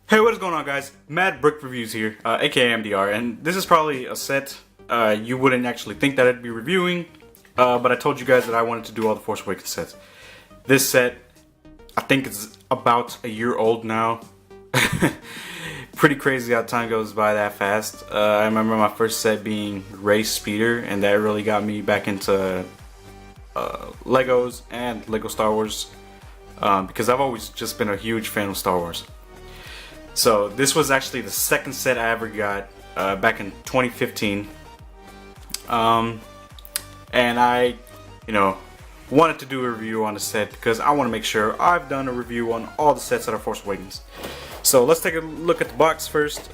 Hey, what is going on, guys? Mad Brick Reviews here, aka MDR, and this is probably a set you wouldn't actually think that I'd be reviewing, but I told you guys that I wanted to do all the Force Awakens sets. This set, I think it's about a year old now. Pretty crazy how time goes by that fast. I remember my first set being Race Speeder, and that really got me back into Legos and Lego Star Wars, because I've always just been a huge fan of Star Wars. So this was actually the second set I ever got back in 2015, and I, wanted to do a review on the set because I want to make sure I've done a review on all the sets that are Force Awakens. So let's take a look at the box first.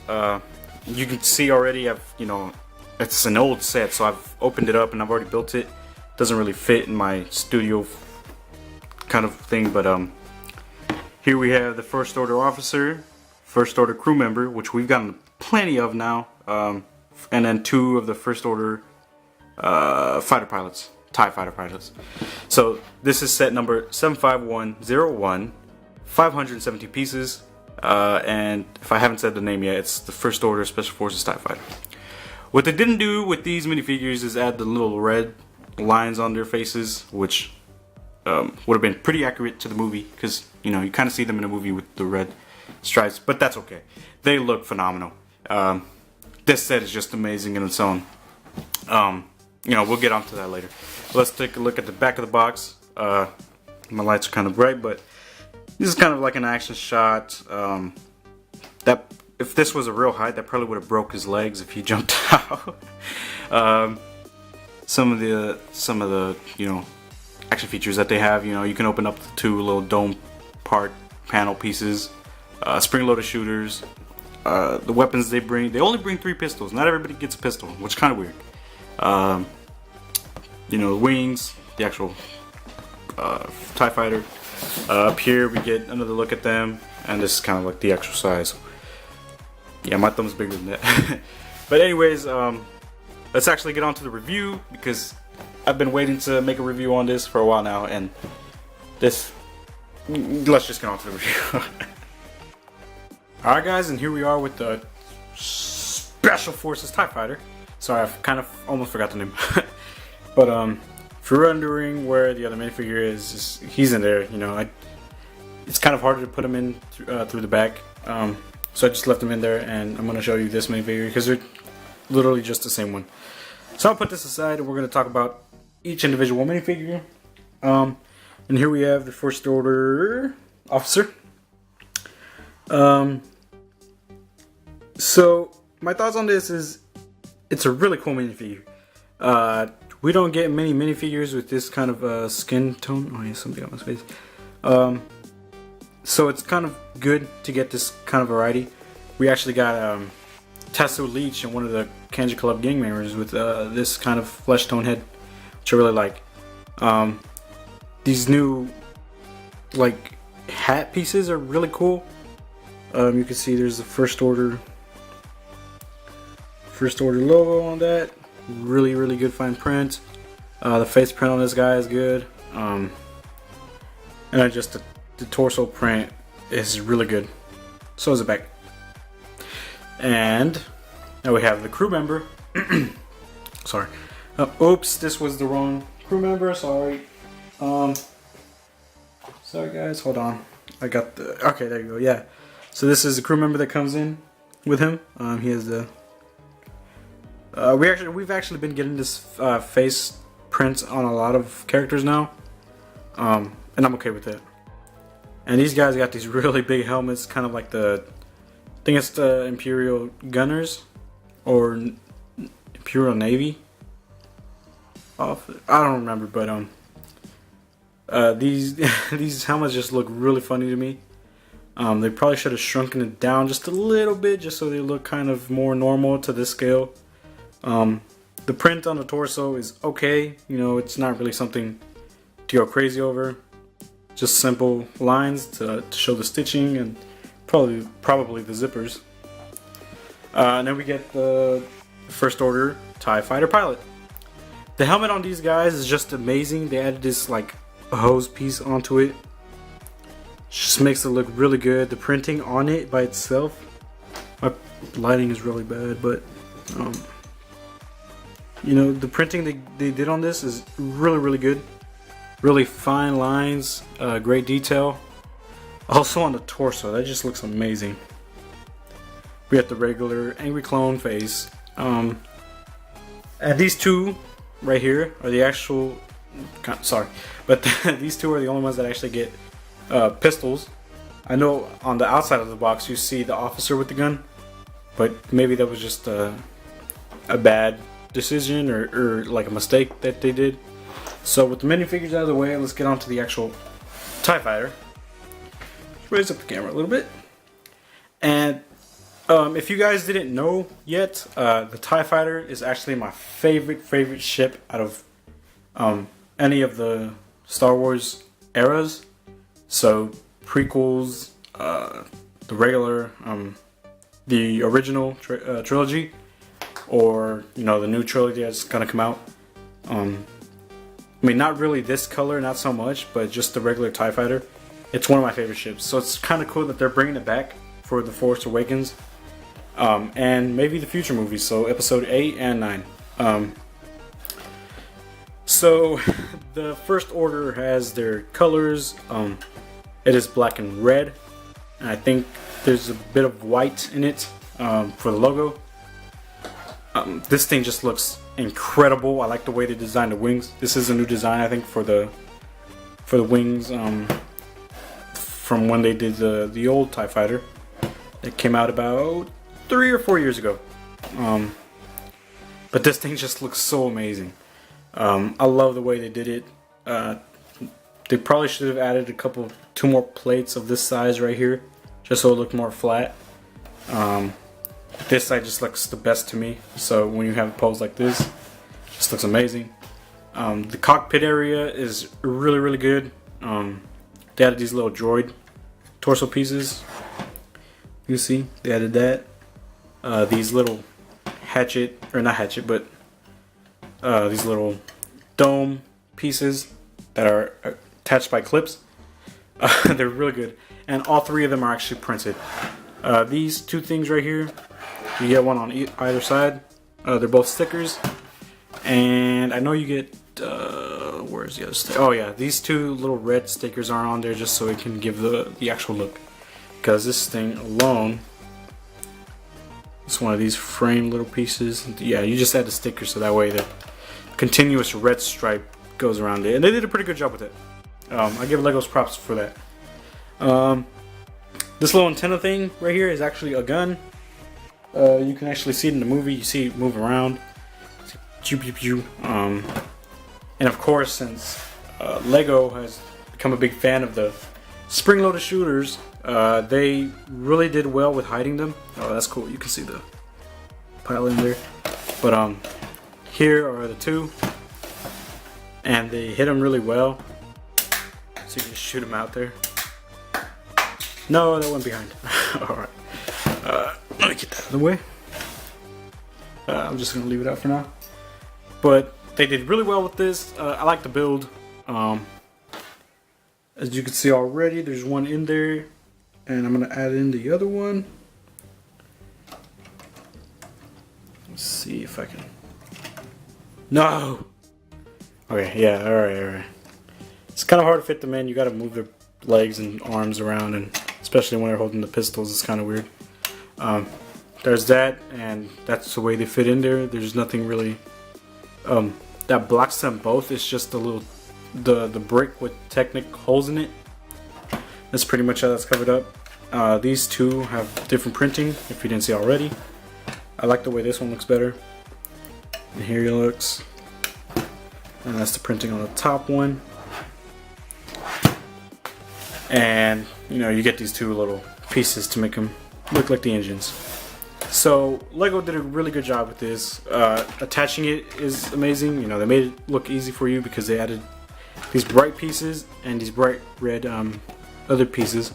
You can see already it's an old set, so I've opened it up and I've already built it. Doesn't really fit in my studio kind of thing, but here we have the First Order officer, First Order crew member, which we've gotten plenty of now, and then two of the First Order fighter pilots, TIE fighter pilots. So this is set number 75101, 570 pieces, and if I haven't said the name yet, it's the First Order Special Forces TIE fighter. What they didn't do with these minifigures is add the little red lines on their faces, which would have been pretty accurate to the movie, because you kind of see them in the movie with the red stripes, but that's okay. They look phenomenal. This set is just amazing in its own. We'll get onto that later. Let's take a look at the back of the box. My lights are kind of bright, but this is kind of like an action shot. That if this was a real height, that probably would have broke his legs if he jumped out. Some of the action features that they have. You can open up the two little dome part panel pieces. Spring-loaded shooters. The weapons they only bring 3 pistols. Not everybody gets a pistol, which is kind of weird. The wings, the actual TIE fighter. Up here we get another look at them, and this is kind of like the actual size. Yeah, my thumb's bigger than that. But anyways, let's actually get on to the review, because I've been waiting to make a review on this for a while now, and let's just get on to the review. Alright guys, and here we are with the Special Forces TIE Fighter. Sorry, I kind of almost forgot the name. But if you're wondering where the other minifigure is, he's in there. It's kind of harder to put him in through the back. So I just left him in there, and I'm going to show you this minifigure because they're literally just the same one. So I'll put this aside, and we're going to talk about each individual minifigure. And here we have the First Order officer. So my thoughts on this is, it's a really cool minifigure. We don't get many minifigures with this kind of skin tone. Oh yeah, something on my face. So it's kind of good to get this kind of variety. We actually got Tasso Leech and one of the Kanji Club gang members with this kind of flesh tone head, which I really like. These new hat pieces are really cool. You can see there's the First Order logo on that. Really good fine print. The face print on this guy is good. And just the torso print is really good. So is the back. And now we have the crew member. Sorry. Oops, this was the wrong crew member. Sorry. Sorry guys, hold on. I got the. Okay, there you go. Yeah. So this is the crew member that comes in with him. He has the. We've actually been getting this face print on a lot of characters now, and I'm okay with it. And these guys got these really big helmets, kind of like I think it's the Imperial Gunners or Imperial Navy. I don't remember, but these these helmets just look really funny to me. They probably should have shrunken it down just a little bit, just so they look kind of more normal to this scale. The print on the torso is okay. It's not really something to go crazy over. Just simple lines to show the stitching and probably the zippers. And then we get the First Order TIE Fighter pilot. The helmet on these guys is just amazing. They added this a hose piece onto it. Just makes it look really good. The printing on it by itself, my lighting is really bad, but you know, the printing they did on this is really good. Really fine lines, great detail. Also on the torso, that just looks amazing. We have the regular angry clone face, and these two right here are the actual. Sorry, but these two are the only ones that actually get pistols. I know on the outside of the box you see the officer with the gun, but maybe that was just a bad decision or like a mistake that they did. So with the minifigures out of the way, let's get on to the actual TIE Fighter. Let's raise up the camera a little bit. And if you guys didn't know yet, the TIE Fighter is actually my favorite ship out of any of the Star Wars eras. So prequels, the regular, the original trilogy, or you know, the new trilogy that's gonna come out. I mean, not really this color, not so much, but just the regular TIE Fighter. It's one of my favorite ships, so it's kind of cool that they're bringing it back for The Force Awakens, and maybe the future movies, so episode 8 and 9. So the First Order has their colors. It is black and red, and I think there's a bit of white in it for the logo. This thing just looks incredible. I like the way they designed the wings. This is a new design, I think, for the wings from when they did the old TIE Fighter. It came out about 3 or 4 years ago. But this thing just looks so amazing. I love the way they did it. They probably should have added two more plates of this size right here, just so it looked more flat. This side just looks the best to me. So when you have it posed like this, it just looks amazing. The cockpit area is really good. They added these little droid torso pieces. You see, they added that. These little hatchet, or not hatchet, but these little dome pieces that are attached by clips. They're really good, and all three of them are actually printed. These two things right here, you get one on either side. They're both stickers, and I know you get where's the other sticker? Oh yeah, these two little red stickers are on there just so it can give the actual look, because this thing alone, it's one of these frame little pieces. Yeah, you just add the sticker so that way the continuous red stripe goes around it, and they did a pretty good job with it. I give Legos props for that. This little antenna thing right here is actually a gun. You can actually see it in the movie. You see it move around. Pew, pew, pew. And of course, since Lego has become a big fan of the spring-loaded shooters, they really did well with hiding them. Oh, that's cool. You can see the pile in there. But here are the two, and they hit them really well. So you can just shoot them out there. No, that went behind. Alright. Let me get that out of the way. I'm just going to leave it out for now. But they did really well with this. I like the build. As you can see already, there's one in there. And I'm going to add in the other one. Let's see if I can. No! Okay, yeah, alright. It's kind of hard to fit them in. You got to move their legs and arms around, and especially when they're holding the pistols, it's kind of weird. There's that, and that's the way they fit in there. There's nothing really that blocks them both. It's just the brick with Technic holes in it. That's pretty much how that's covered up. These two have different printing, if you didn't see already. I like the way this one looks better. And here it looks. And that's the printing on the top one. And you know, you get these two little pieces to make them look like the engines. So Lego did a really good job with this. Attaching it is amazing. You know, they made it look easy for you because they added these bright pieces and these bright red other pieces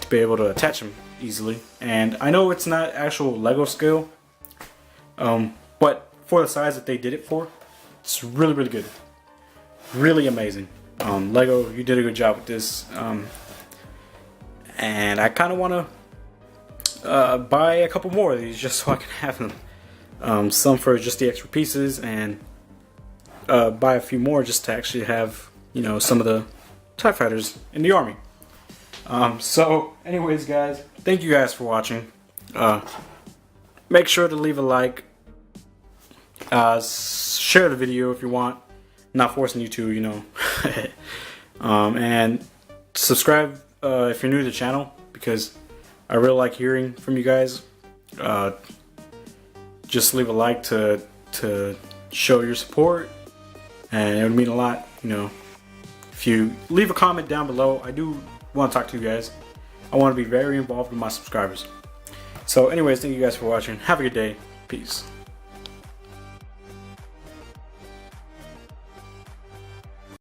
to be able to attach them easily. And I know it's not actual Lego scale, but for the size that they did it for, it's really good. Really amazing. Lego, you did a good job with this. and I kind of want to buy a couple more of these just so I can have them. Some for just the extra pieces, and buy a few more just to actually have, you know, some of the TIE fighters in the army. So anyways, guys, thank you guys for watching. Make sure to leave a like, share the video if you want, not forcing you to, you know. And subscribe if you're new to the channel, because I really like hearing from you guys. Just leave a like to show your support, and it would mean a lot, you know. If you leave a comment down below, I do want to talk to you guys. I want to be very involved with my subscribers. So anyways, thank you guys for watching. Have a good day. Peace.